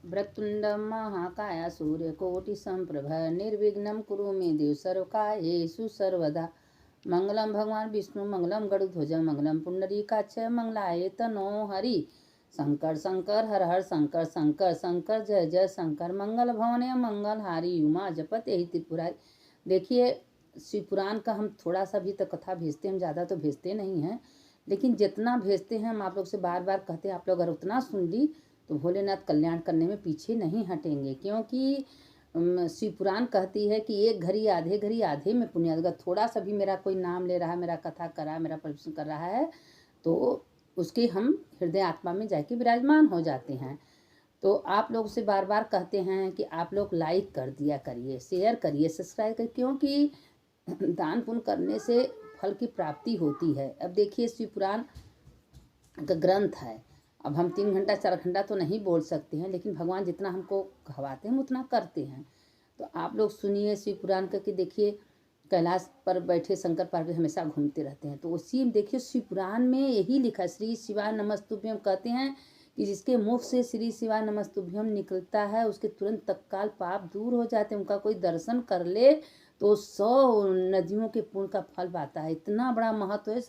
वक्रतुण्डं महाकाय सूर्यकोटिसम्प्रभ निर्विघ्नं कुरु मे देव सर्वकार्येषु सर्वदा। मंगलम भगवान विष्णु मंगलम गरुध्वज मंगलम पुंडरीकाक्ष मंगलाय तनो हरि। शंकर शंकर हर हर शंकर शंकर शंकर जय जय शंकर। मंगल भवने मंगल हारी उमा जपत यही त्रिपुरारी। देखिए शिव पुराण का हम थोड़ा सा भी तो कथा भेजते हैं, हम ज़्यादा तो भेजते नहीं हैं, लेकिन जितना भेजते हैं हम आप लोग से बार बार कहते हैं, आप लोग अगर उतना सुन ली तो भोलेनाथ कल्याण करने में पीछे नहीं हटेंगे। क्योंकि शिव पुराण कहती है कि एक घड़ी आधे में पुण्य। अगर थोड़ा सा भी मेरा कोई नाम ले रहा है, मेरा कथा कर रहा है, मेरा प्रवचन कर रहा है, तो उसके हम हृदय आत्मा में जाके विराजमान हो जाते हैं। तो आप लोग से बार बार कहते हैं कि आप लोग लाइक कर दिया करिए, शेयर करिए, सब्सक्राइब करिए, क्योंकि दान पुण्य करने से फल की प्राप्ति होती है। अब देखिए शिव पुराण का ग्रंथ है, अब हम 3 घंटा 4 घंटा तो नहीं बोल सकते हैं, लेकिन भगवान जितना हमको कहवाते हैं हम उतना करते हैं। तो आप लोग सुनिए शिव पुराण का कि देखिए कैलाश पर बैठे शंकर पार्वती हमेशा घूमते रहते हैं, तो उसी देखिए शिव पुराण में यही लिखा, श्री शिवाय नमस्तुभ्यम कहते हैं कि जिसके मुख से श्री शिवाय नमस्तुभ्यम निकलता है उसके तुरंत तत्काल पाप दूर हो जाते हैं। उनका कोई दर्शन कर ले तो 100 नदियों के पुण्य का फल पाता है। इतना बड़ा महत्व है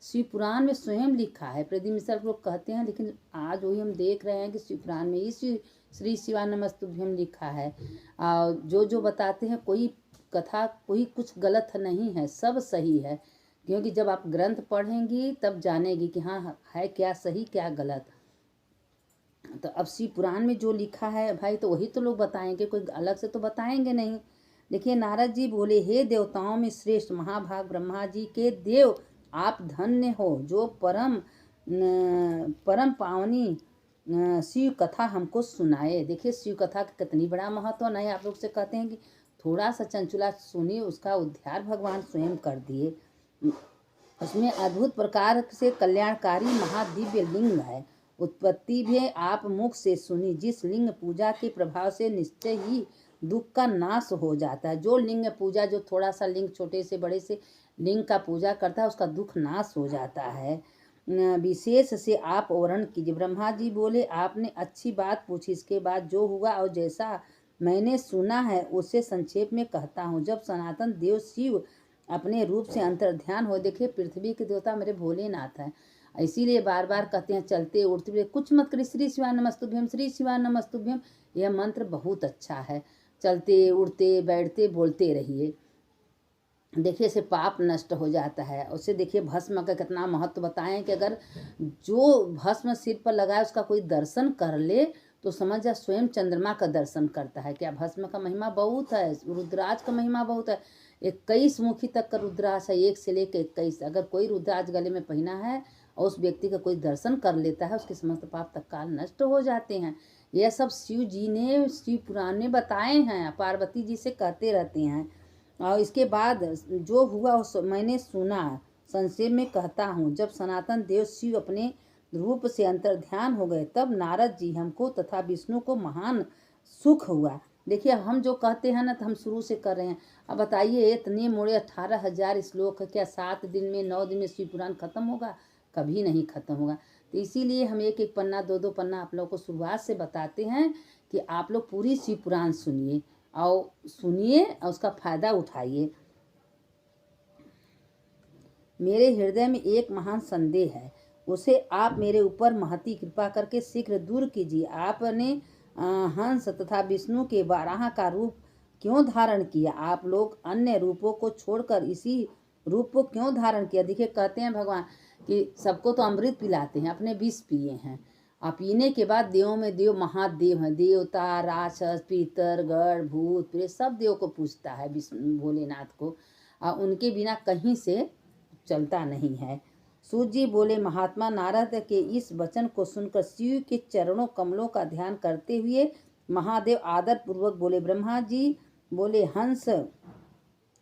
शिव पुराण में स्वयं लिखा है। प्रदीप मिश्र लोग कहते हैं, लेकिन आज वही हम देख रहे हैं कि शिव पुराण में ही श्री शिवाय नमस्तुभ्यम लिखा है। और जो बताते हैं कोई कथा कोई कुछ गलत नहीं है, सब सही है। क्योंकि जब आप ग्रंथ पढ़ेंगी तब जानेगी कि हाँ है क्या सही क्या गलत। तो अब शिव पुराण में जो लिखा है भाई तो वही तो लोग बताएंगे, कोई अलग से तो बताएंगे नहीं। देखिए नारद जी बोले, हे देवताओं में श्रेष्ठ महाभाग ब्रह्मा जी के देव, आप धन्य हो जो परम पावनी शिव कथा हमको सुनाए। देखिए शिव कथा का कितनी बड़ा महत्व नहीं। आप लोग से कहते हैं कि थोड़ा सा चंचुला सुनिए, उसका उद्धार भगवान स्वयं कर दिए। उसमें अद्भुत प्रकार से कल्याणकारी महादिव्य लिंग है। उत्पत्ति भी आप मुख से सुनी, जिस लिंग पूजा के प्रभाव से निश्चय ही दुख का नाश हो जाता है। जो लिंग पूजा, जो थोड़ा सा लिंग छोटे से बड़े से लिंग का पूजा करता है उसका दुख नाश हो जाता है। विशेष से आप वर्णन कीजिए। ब्रह्मा जी बोले, आपने अच्छी बात पूछी, इसके बाद जो हुआ और जैसा मैंने सुना है उसे संक्षेप में कहता हूँ। जब सनातन देव शिव अपने रूप से अंतर्ध्यान हो, देखिए पृथ्वी के देवता मेरे भोलेनाथ हैं, इसीलिए बार बार कहते हैं चलते उड़ते हुए कुछ मत करिए, श्री शिवाय नमस्तुभ्यम श्री शिवाय नमस्तुभ्यम। यह मंत्र बहुत अच्छा है, चलते उड़ते बैठते बोलते रहिए। देखिए से पाप नष्ट हो जाता है। उससे देखिए भस्म का कितना महत्व बताएं कि अगर जो भस्म सिर पर लगाए उसका कोई दर्शन कर ले तो समझ जा स्वयं चंद्रमा का दर्शन करता है। क्या भस्म का महिमा बहुत है, रुद्राज का महिमा बहुत है। 21 मुखी तक का रुद्राज है, 1 से लेकर 21। अगर कोई रुद्राज गले में पहना है और उस व्यक्ति का कोई दर्शन कर लेता है उसके समस्त पाप तत्काल नष्ट हो जाते हैं। यह सब शिव जी ने शिव पुराण में बताए हैं, पार्वती जी से कहते रहते हैं। और इसके बाद जो हुआ उस मैंने सुना, संक्षेप में कहता हूँ। जब सनातन देव शिव अपने रूप से अंतर्ध्यान हो गए तब नारद जी हमको तथा विष्णु को महान सुख हुआ। देखिए हम जो कहते हैं ना तो हम शुरू से कर रहे हैं। अब बताइए इतने मोड़े 18,000 श्लोक है, क्या 7 दिन में 9 दिन में शिव पुराण खत्म होगा? कभी नहीं खत्म होगा। तो इसीलिए हम एक एक पन्ना 2-2 पन्ना आप लोगों को शुरुआत से बताते हैं कि आप लोग पूरी शिव पुराण सुनिए और उसका फायदा उठाइए। मेरे हृदय में एक महान संदेह है, उसे आप मेरे ऊपर महती कृपा करके शीघ्र दूर कीजिए। आपने हंस तथा विष्णु के बारह का रूप क्यों धारण किया? आप लोग अन्य रूपों को छोड़कर इसी रूप को क्यों धारण किया? देखिए कहते हैं भगवान कि सबको तो अमृत पिलाते हैं, अपने विष पिए हैं। और पीने के बाद देवों में देव महादेव हैं, देवता राक्षस पितर गढ़ भूत प्रेत सब देव को पूजता है विष्णु भोलेनाथ को, और उनके बिना कहीं से चलता नहीं है। सूत जी बोले, महात्मा नारद के इस वचन को सुनकर शिव के चरणों कमलों का ध्यान करते हुए महादेव आदर पूर्वक बोले। ब्रह्मा जी बोले, हंस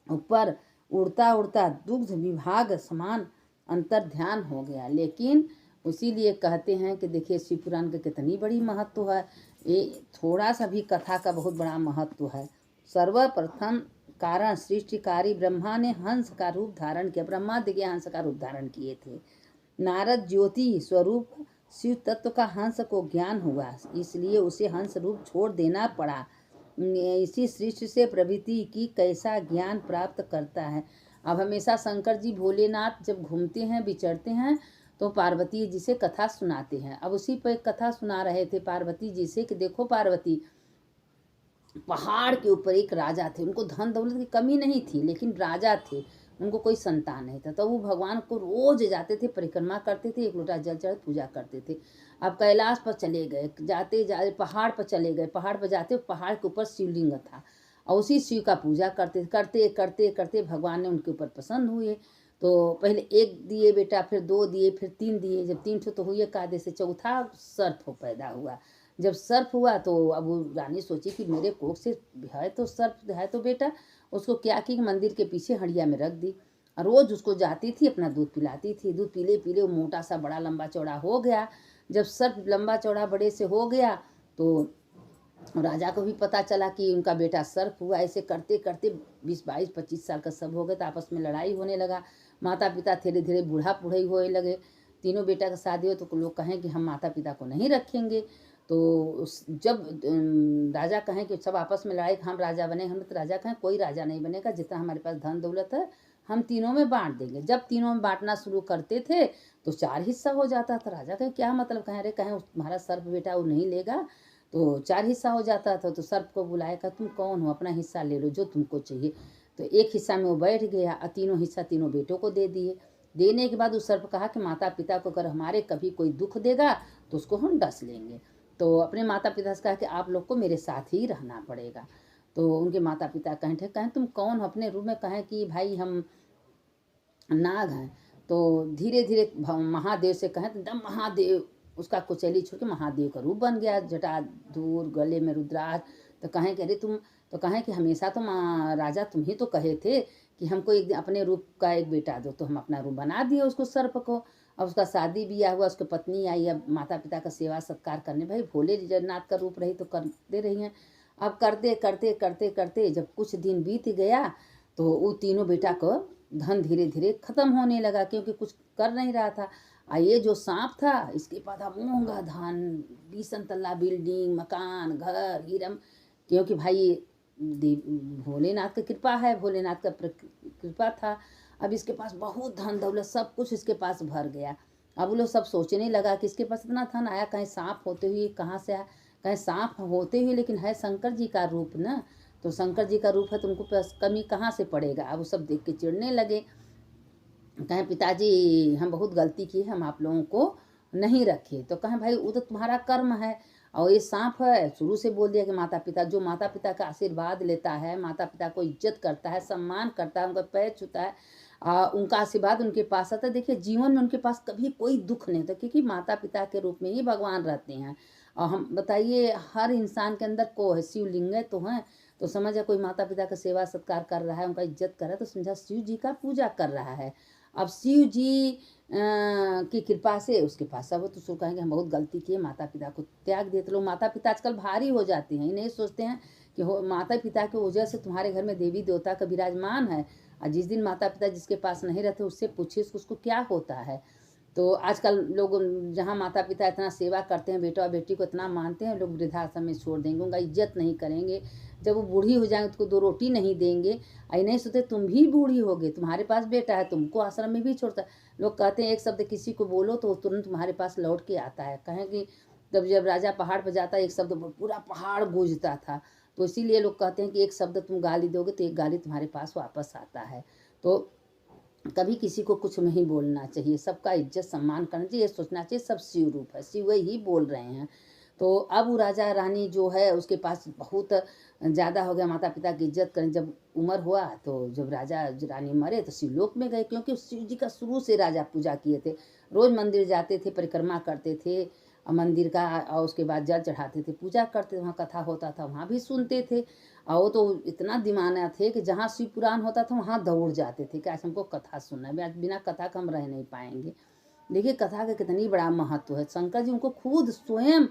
ऊपर उड़ता उड़ता दुग्ध विभाग समान अंतर ध्यान हो गया। लेकिन इसीलिए कहते हैं कि देखिए शिव पुराण का कितनी बड़ी महत्व है। ये थोड़ा सा भी कथा का बहुत बड़ा महत्व है। सर्वप्रथम कारण सृष्टिकारी ब्रह्मा ने हंस का रूप धारण किया। ब्रह्मा देखिए हंस का रूप धारण किए थे। नारद ज्योति स्वरूप शिव तत्व का हंस को ज्ञान हुआ, इसलिए उसे हंस रूप छोड़ देना पड़ा। इसी सृष्टि से प्रभृति की कैसा ज्ञान प्राप्त करता है। अब हमेशा शंकर जी भोलेनाथ जब घूमते हैं विचरते हैं तो पार्वती जी से कथा सुनाते हैं। अब उसी पर एक कथा सुना रहे थे पार्वती जी से कि देखो पार्वती, पहाड़ के ऊपर एक राजा थे, उनको धन दौलत की कमी नहीं थी, लेकिन राजा थे, उनको कोई संतान नहीं था। तो वो भगवान को रोज जाते थे, परिक्रमा करते थे, एक लोटा जल चढ़ा पूजा करते थे। अब कैलाश पर चले गए, जाते जाते पहाड़ पर चले गए, पहाड़ पर जाते पहाड़ के ऊपर शिवलिंग था और उसी शिव का पूजा करते करते करते करते भगवान ने उनके ऊपर प्रसन्न हुए। तो पहले एक दिए बेटा, फिर 2 दिए, फिर 3 दिए, जब 3 तो हुए कायदे से, चौथा सर्प पैदा हुआ। जब सर्प हुआ तो अब वो रानी सोची कि मेरे कोख से है तो सर्प है तो बेटा, उसको क्या की मंदिर के पीछे हड़िया में रख दी। रोज उसको जाती थी, अपना दूध पिलाती थी। दूध पीले पीले वो मोटा सा बड़ा लंबा चौड़ा हो गया। जब सर्प लंबा चौड़ा बड़े से हो गया तो राजा को भी पता चला कि उनका बेटा सर्प हुआ। ऐसे करते करते 20, 22, 25 साल का सब हो गए तो आपस में लड़ाई होने लगा। माता पिता धीरे धीरे बूढ़ा बूढ़ी होने लगे। तीनों बेटा का शादी हो तो लोग कहें कि हम माता पिता को नहीं रखेंगे। तो जब राजा कहें कि सब आपस में लड़ाई, हम राजा बने, हम तो राजा कहें कोई राजा नहीं बनेगा, जितना हमारे पास धन दौलत है हम तीनों में बांट देंगे। जब तीनों में बांटना शुरू करते थे तो 4 हिस्सा हो जाता था। राजा कहें क्या मतलब, कहें अरे कहें तुम्हारा सर्प बेटा वो नहीं लेगा तो 4 हिस्सा हो जाता था। तो सर्प को बुलाया, कहा तुम कौन हो, अपना हिस्सा ले लो जो तुमको चाहिए। तो एक हिस्सा में वो बैठ गया और तीनों हिस्सा तीनों बेटों को दे दिए। देने के बाद उस सर्प कहा कि माता पिता को अगर हमारे कभी कोई दुख देगा तो उसको हम डस लेंगे। तो अपने माता पिता से कहा कि आप लोग को मेरे साथ ही रहना पड़ेगा। तो उनके माता पिता कहें तुम कौन हो, अपने रूप में कहें कि भाई हम नाग हैं। तो धीरे धीरे महादेव से कहें तो एकदम महादेव उसका कुचैली छोड़ के महादेव का रूप बन गया, जटा दूर, गले में रुद्राक्ष। तो कहें कि अरे तुम, तो कहें कि हमेशा तो राजा तुम ही तो कहे थे कि हमको एक अपने रूप का एक बेटा दो। तो हम अपना रूप बना दिए उसको सर्प को। अब उसका शादी ब्याह हुआ, उसकी पत्नी आई, अब माता पिता का सेवा सत्कार करने, भाई भोले जगन्नाथ का रूप रही तो करते रही हैं। अब करते करते करते करते जब कुछ दिन बीत गया तो वो तीनों बेटा को धन धीरे धीरे खत्म होने लगा, क्योंकि कुछ कर नहीं रहा था। ये जो सांप था इसके पास था महंगा धन, 20 तल्ला बिल्डिंग, मकान, घर, हीरम, क्योंकि भाई भोलेनाथ की कृपा है, भोलेनाथ का कृपा था। अब इसके पास बहुत धन दौलत सब कुछ इसके पास भर गया। अब वो लोग सब सोचने लगा कि इसके पास इतना धन आया कहीं सांप होते हुए कहाँ से आया, कहीं सांप होते हुए लेकिन है शंकर जी का रूप ना, तो शंकर जी का रूप है तो उनको पास कमी कहाँ से पड़ेगा। अब वो सब देख के चिढ़ने लगे, कहें पिताजी हम बहुत गलती की, हम आप लोगों को नहीं रखे। तो कहें भाई वो तो तुम्हारा कर्म है और ये सांप है। शुरू से बोल दिया कि माता पिता, जो माता पिता का आशीर्वाद लेता है, माता पिता को इज्जत करता है, सम्मान करता है, उनका पैर छूता है, उनका आशीर्वाद उनके पास आता है, देखिए जीवन में उनके पास कभी कोई दुख नहीं था, क्योंकि माता पिता के रूप में ही भगवान रहते हैं। और हम बताइए हर इंसान के अंदर को है, शिवलिंग तो हैं, तो समझा कोई माता पिता का सेवा सत्कार कर रहा है, उनका इज्जत कर रहा है, तो समझा शिव जी का पूजा कर रहा है। अब शिव जी की कृपा से उसके पास सब, तो उसको कहेंगे हम बहुत गलती किए, माता पिता को त्याग दिए। तो लोग माता पिता आजकल भारी हो जाते हैं, नहीं सोचते हैं कि हो माता पिता की वजह से तुम्हारे घर में देवी देवता का विराजमान है। और जिस दिन माता पिता जिसके पास नहीं रहते उससे पूछिए उसको क्या होता है। तो आजकल लोग जहाँ माता पिता इतना सेवा करते हैं, बेटा और बेटी को इतना मानते हैं, लोग वृद्धाश्रम में छोड़ देंगे, उनका इज्जत नहीं करेंगे। जब वो बूढ़ी हो जाएंगे उसको 2 रोटी नहीं देंगे। आई नहीं सोचते तुम भी बूढ़ी होगे, तुम्हारे पास बेटा है, तुमको आश्रम में भी छोड़ता है। लोग कहते हैं एक शब्द किसी को बोलो तो तुरंत तुम्हारे पास लौट के आता है। कहें कि तब जब राजा पहाड़ पर जाता एक शब्द पूरा पहाड़ गूंजता था। तो इसीलिए लोग कहते हैं कि एक शब्द तुम गाली दोगे तो एक गाली तुम्हारे पास वापस आता है। तो कभी किसी को कुछ नहीं बोलना चाहिए, सबका इज्जत सम्मान करना चाहिए, सोचना चाहिए सब शिव रूप है, शिव ही बोल रहे हैं। तो अब वो राजा रानी जो है उसके पास बहुत ज़्यादा हो गया, माता पिता की इज्जत करें। जब उम्र हुआ तो जब राजा रानी मरे तो शिवलोक में गए, क्योंकि शिव जी का शुरू से राजा पूजा किए थे, रोज़ मंदिर जाते थे, परिक्रमा करते थे मंदिर का, और उसके बाद जल चढ़ाते थे, पूजा करते थे, वहाँ कथा होता था वहाँ भी सुनते थे। और वो तो इतना दीवाना थे कि जहाँ शिव पुराण होता था वहाँ दौड़ जाते थे कि आज हमको कथा सुनना है, आज बिना कथा का हम रह नहीं पाएंगे। देखिए कथा का कितनी बड़ा महत्व है। शंकर जी उनको खुद स्वयं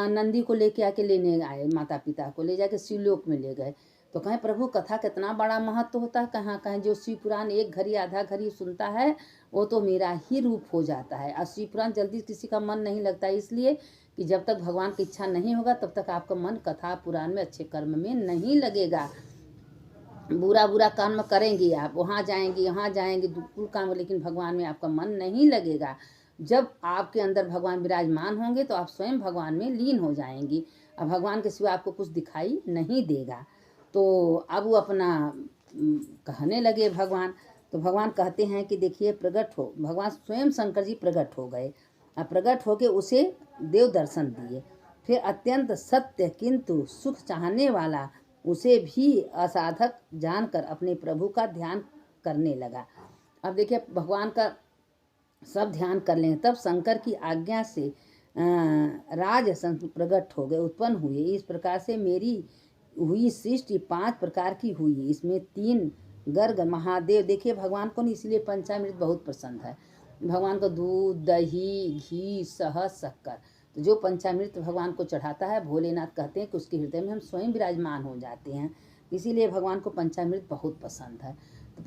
नंदी को लेके आके लेने आए, माता पिता को ले जाके शिवलोक में ले गए। तो कहें प्रभु कथा कितना बड़ा महत्व होता है। कहाँ कहें जो शिव पुराण एक घड़ी आधा घड़ी सुनता है वो तो मेरा ही रूप हो जाता है। और शिव पुराण जल्दी किसी का मन नहीं लगता, इसलिए कि जब तक भगवान की इच्छा नहीं होगा तब तक आपका मन कथा पुराण में अच्छे कर्म में नहीं लगेगा। बुरा बुरा कर्म करेंगे आप, वहाँ जाएंगे यहाँ जाएंगे कुल काम, लेकिन भगवान में आपका मन नहीं लगेगा। जब आपके अंदर भगवान विराजमान होंगे तो आप स्वयं भगवान में लीन हो जाएंगी और भगवान के सिवा आपको कुछ दिखाई नहीं देगा। तो अब वो अपना कहने लगे भगवान। तो भगवान कहते हैं कि देखिए प्रकट हो, भगवान स्वयं शंकर जी प्रकट हो गए और प्रकट होके उसे देव दर्शन दिए। फिर अत्यंत सत्य किंतु सुख चाहने वाला उसे भी असाधक जानकर अपने प्रभु का ध्यान करने लगा। अब देखिए भगवान का सब ध्यान कर लें, तब शंकर की आज्ञा से राज प्रकट हो गए, उत्पन्न हुए। इस प्रकार से मेरी हुई सृष्टि 5 प्रकार की हुई, इसमें 3 गर्ग महादेव। देखिए भगवान को इसलिए पंचामृत बहुत पसंद है। भगवान को दूध दही घी शहद शक्कर, तो जो पंचामृत भगवान को चढ़ाता है भोलेनाथ कहते हैं कि उसके हृदय में हम स्वयं विराजमान हो जाते हैं, इसीलिए भगवान को पंचामृत बहुत पसंद है। तो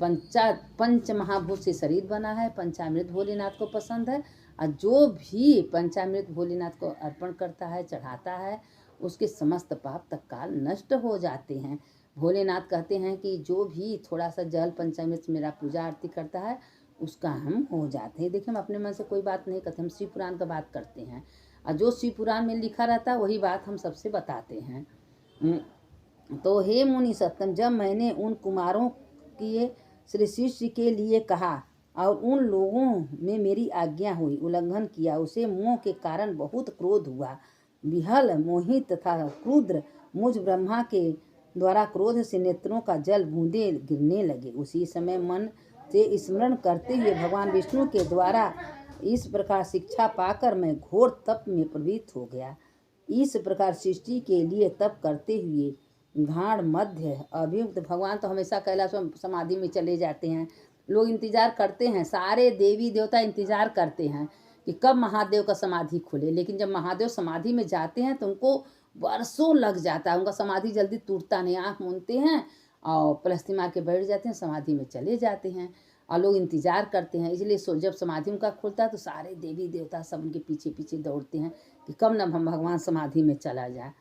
पंच महाभूत से शरीर बना है, पंचामृत भोलेनाथ को पसंद है। और जो भी पंचामृत भोलेनाथ को अर्पण करता है चढ़ाता है उसके समस्त पाप तत्काल नष्ट हो जाते हैं। भोलेनाथ कहते हैं कि जो भी थोड़ा सा जल पंचामृत मेरा पूजा आरती करता है उसका हम हो जाते हैं। देखिए हम अपने मन से कोई बात नहीं करते, हम शिव पुराण का बात करते हैं और जो शिव पुराण में लिखा रहता है वही बात हम सबसे बताते हैं। तो हे मुनि सत्तम, जब मैंने उन कुमारों के श्री शिष्य के लिए कहा और उन लोगों में मेरी आज्ञा हुई उल्लंघन किया, उसे मोह के कारण बहुत क्रोध हुआ। विहल मोहित तथा क्रुद्र मुझ ब्रह्मा के द्वारा क्रोध से नेत्रों का जल बूंदे गिरने लगे। उसी समय मन से स्मरण करते हुए भगवान विष्णु के द्वारा इस प्रकार शिक्षा पाकर मैं घोर तप में प्रवृत्त हो गया। इस प्रकार सृष्टि के लिए तप करते हुए घाण मध्य अभियुक्त भगवान तो हमेशा कैलाश समाधि में चले जाते हैं। लोग इंतजार करते हैं, सारे देवी देवता इंतजार करते हैं कि कब महादेव का समाधि खुले, लेकिन जब महादेव समाधि में जाते हैं तो उनको वर्षों लग जाता है, उनका समाधि जल्दी टूटता नहीं। आँख मूंदते हैं और पलस्ती मार के बैठ जाते हैं, समाधि में चले जाते हैं और लोग इंतजार करते हैं। इसलिए जब समाधि उनका खुलता है तो सारे देवी देवता सब उनके पीछे पीछे दौड़ते हैं कि कब न भगवान समाधि में चला जाए।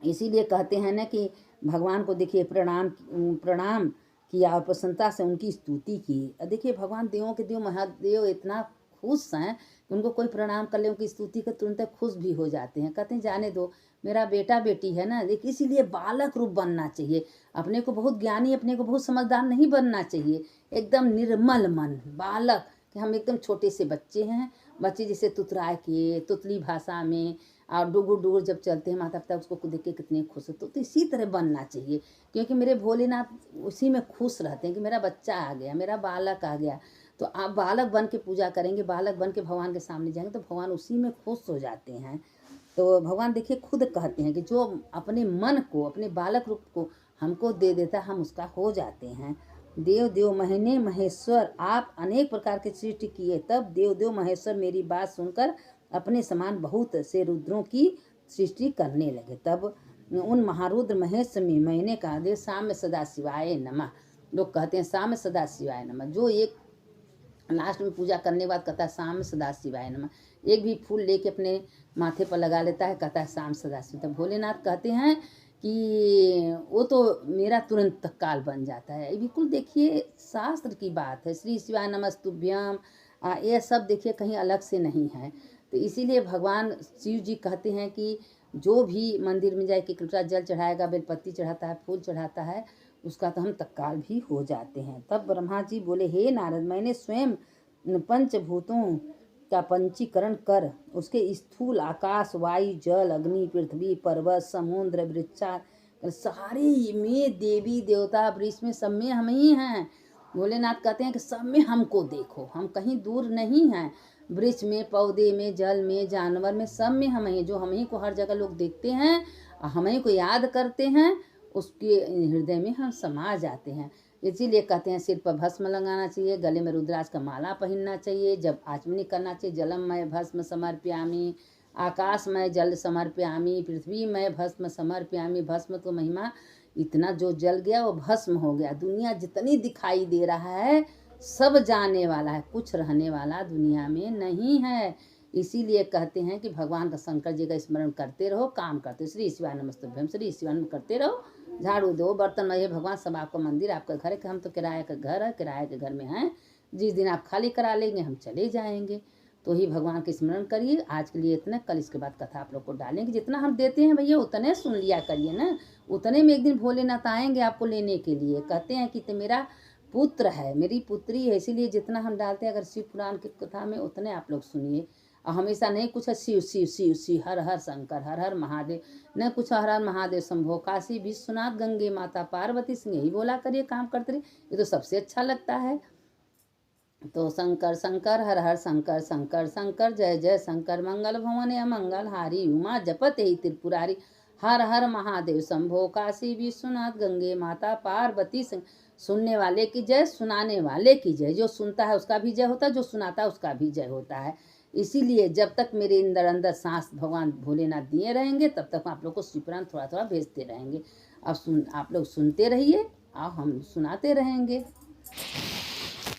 इसीलिए कहते हैं ना कि भगवान को देखिए प्रणाम किया और प्रसन्नता से उनकी स्तुति की। देखिए भगवान देवों के देव महादेव इतना खुश हैं कि उनको कोई प्रणाम कर ले उनकी स्तुति कर तुरंत खुश भी हो जाते हैं। कहते हैं जाने दो मेरा बेटा बेटी है ना। देखिए इसीलिए बालक रूप बनना चाहिए, अपने को बहुत ज्ञानी अपने को बहुत समझदार नहीं बनना चाहिए। एकदम निर्मल मन बालक कि हम एकदम छोटे से बच्चे हैं, बच्चे जैसे तुतराए के तुतली भाषा में और डुगुर डुगुर जब चलते हैं माता पिता उसको देख के कितने खुश होते। तो इसी तरह बनना चाहिए, क्योंकि मेरे भोलेनाथ उसी में खुश रहते हैं कि मेरा बच्चा आ गया, मेरा बालक आ गया। तो आप बालक बन के पूजा करेंगे, बालक बन के भगवान के सामने जाएंगे तो भगवान उसी में खुश हो जाते हैं। तो भगवान देखिए खुद कहते हैं कि जो अपने मन को अपने बालक रूप को हमको दे देता है हम उसका हो जाते हैं। देव देव महीने महेश्वर आप अनेक प्रकार के सृष्टि किए, तब देव देव महेश्वर मेरी बात सुनकर अपने समान बहुत से रुद्रों की सृष्टि करने लगे। तब उन महारुद्र महेश में मैंने कहा देव साम्य सदा शिवाय नमः। लोग कहते हैं साम्य सदा शिवाय नमः, जो एक लास्ट में पूजा करने के बाद कहता है साम्य सदा शिवाय नमः। एक भी फूल लेके अपने माथे पर लगा लेता है, कहता है साम सदा शिव। तब भोलेनाथ कहते हैं कि वो तो मेरा तुरंत तत्काल बन जाता है। ये बिल्कुल देखिए शास्त्र की बात है, श्री शिवाय नमस्तुभ्यम, ये सब देखिए कहीं अलग से नहीं है। तो इसीलिए भगवान शिव जी कहते हैं कि जो भी मंदिर में जाए कि लोटा जल चढ़ाएगा, बेलपत्ती चढ़ाता है, फूल चढ़ाता है, उसका तो हम तत्काल भी हो जाते हैं। तब ब्रह्मा जी बोले हे नारद, मैंने स्वयं पंचभूतों का पंचीकरण कर उसके स्थूल आकाश वायु जल अग्नि पृथ्वी पर्वत समुद्र वृक्षा सारे में देवी देवता वृक्ष में सब में हम ही हैं। भोलेनाथ कहते हैं कि सब में हमको देखो, हम कहीं दूर नहीं हैं। वृक्ष में पौधे में जल में जानवर में सब में हम ही, जो हम ही को हर जगह लोग देखते हैं और हम ही को याद करते हैं, उसके हृदय में हम समा जाते हैं। इसीलिए कहते हैं सिर पर भस्म लगाना चाहिए, गले में रुद्राक्ष का माला पहनना चाहिए, जब आचमनी करना चाहिए जलमय भस्म समर्पयामि, आकाशमय जल समर्पयामि, पृथ्वीमय भस्म समर्पयामि। भस्म तो महिमा इतना जो जल गया वो भस्म हो गया। दुनिया जितनी दिखाई दे रहा है सब जाने वाला है, कुछ रहने वाला दुनिया में नहीं है। इसीलिए कहते हैं कि भगवान का शंकर जी का स्मरण करते रहो, काम करते, श्री शिवाय नमस्तुभ्यम, श्री शिवाय करते रहो, झाड़ू दो, बर्तन में, ये भगवान सब आपका मंदिर आपका घर है कि हम तो किराए का घर है, किराए के घर में हैं, जिस दिन आप खाली करा लेंगे हम चले जाएंगे। तो ही भगवान के स्मरण करिए। आज के लिए इतना, कल इसके बाद कथा आप लोग को डालेंगे। जितना हम देते हैं भैया उतने सुन लिया करिए ना, उतने में एक दिन भोलेनाथ आएंगे आपको लेने के लिए। कहते हैं कि तो मेरा पुत्र है, मेरी पुत्री है, इसीलिए जितना हम डालते हैं अगर शिव पुराण की कथा में उतने आप लोग सुनिए। और हमेशा नहीं कुछ है शिव शिव शिव शिव, हर हर शंकर, हर हर महादेव, न कुछ हर हर महादेव शंभो, काशी विश्वनाथ, गंगे माता पार्वती सिंह, यही बोला करिए, काम करते रहिए, ये तो सबसे अच्छा लगता है। तो शंकर शंकर, हर हर शंकर, शंकर शंकर, जय जय शंकर, मंगल भवन अमंगल हारी, उमा जपत ही त्रिपुरारी, हर हर महादेव शंभो, काशी विश्वनाथ, गंगे माता पार्वती सिंह। सुनने वाले की जय, सुनाने वाले की जय, जो सुनता है उसका भी जय होता है, जो सुनाता है उसका भी जय होता है। इसीलिए जब तक मेरे अंदर अंदर सांस भगवान भोलेनाथ दिए रहेंगे तब तक आप लोग को शिवपुराण थोड़ा थोड़ा भेजते रहेंगे। अब आप लोग सुनते रहिए और हम सुनाते रहेंगे।